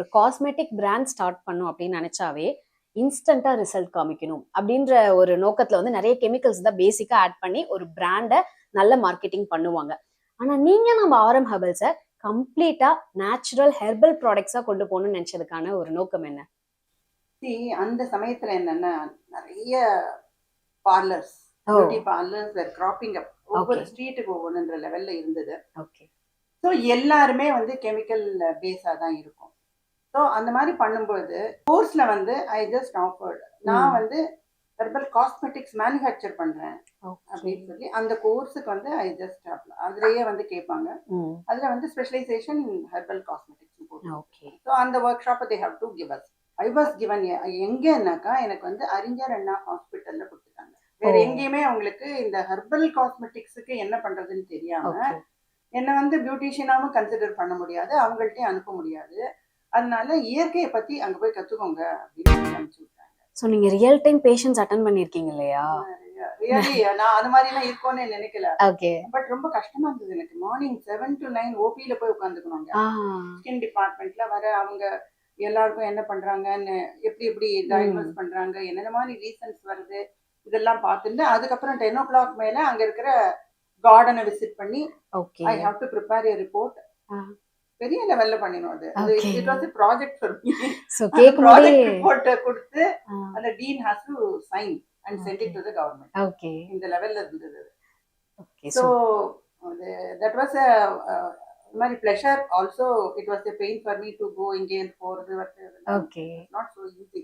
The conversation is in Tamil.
ஒரு காஸ்மெட்டிக் பிராண்ட் ஸ்டார்ட் பண்ணும் அப்படின்னு நினைச்சாவே இன்ஸ்டன்டா ரிசல்ட் காமிக்கணும் அப்படின்ற ஒரு நோக்கத்துல வந்து நிறைய கெமிக்கல்ஸ் தான் பேசிக்கா ஆட் பண்ணி ஒரு பிராண்டை நல்ல மார்க்கெட்டிங் பண்ணுவாங்க. ஆனா நீங்க நம்ம ஆரம் ஹெர்பல்ஸை கம்ப்ளீட்டா நேச்சுரல் ஹெர்பல் ப்ராடக்ட்ஸா கொண்டு போகணும்னு நினைச்சதுக்கான ஒரு நோக்கம் என்ன? அந்த சமயத்துல என்னன்னா நிறைய பார்லர்ஸ், பியூட்டி பார்லர்ஸ் கிராப்பிங் அப், ஒவ்வொரு ஸ்ட்ரீட்டுக்கு ஒவ்வொன்றுன்ற லெவல்ல இருந்தது. ஸோ எல்லாருமே வந்து கெமிக்கல் பேஸா தான் இருக்கும். ஸோ அந்த மாதிரி பண்ணும்போது கோர்ஸ்ல வந்து ஐ ஜஸ்ட் ஆஃபர்ட், நான் வந்து ஹெர்பல் காஸ்மெட்டிக்ஸ் மேனுஃபேக்சர் பண்றேன் அப்படின்னு சொல்லி அந்த கோர்ஸுக்கு வந்து ஐ ஜஸ்ட் அதுலயே வந்து கேட்பாங்க. அதுல வந்து ஸ்பெஷலைசேஷன் ஹெர்பல் காஸ்மெட்டிக்ஸ் போட்டு. ஸோ அந்த workshop they have to give us. I was given எங்கன்னாக்கா எனக்கு வந்து அறிஞர் அண்ணா ஹாஸ்பிட்டல்ல கொடுத்துட்டாங்க. வேற எங்கேயுமே அவங்களுக்கு இந்த ஹெர்பல் காஸ்மெட்டிக்ஸுக்கு என்ன பண்றதுன்னு தெரியாம என்ன வந்து பியூட்டிஷியனாவும் கன்சிடர் பண்ண முடியாது, அவங்கள்ட்டையும் அனுப்ப முடியாது. அதனால இயற்கையை பத்தி அங்க போய் கத்துக்கோங்க அப்படின்னு அனுப்பிச்சு விட்டாங்க. ஸோ நீங்க ரியல் டைம் பேஷன்ஸ் அட்டன் பண்ணிருக்கீங்க இல்லையா? ரியலி நான் அது மாதிரி எல்லாம் இருக்கும்னு நினைக்கல. பட் ரொம்ப கஷ்டமா இருந்தது எனக்கு. மார்னிங் 7 to 9 ஓபியில போய் உட்காந்துக்கணுங்க. ஸ்கின் டிபார்ட்மெண்ட்ல வர அவங்க எல்லாருக்கும் என்ன பண்றாங்கன்னு, எப்படி டயக்னோஸ் பண்றாங்க, என்னென்ன மாதிரி ரீசன்ஸ் வருது, இதெல்லாம் பார்த்துட்டு அதுக்கப்புறம் 10 o'clock மேல அங்க இருக்கிற கார்டனை விசிட் பண்ணி I have to prepare a report. பெரிய லெவல்ல பண்ணினோம் அது. It was a project for me. So project report கொடுத்து அந்த dean has to sign and sent it to the government. இந்த லெவல்ல இருந்தது. So that was a very pleasure. Also it was a pain for me to go Indian for the not so easy.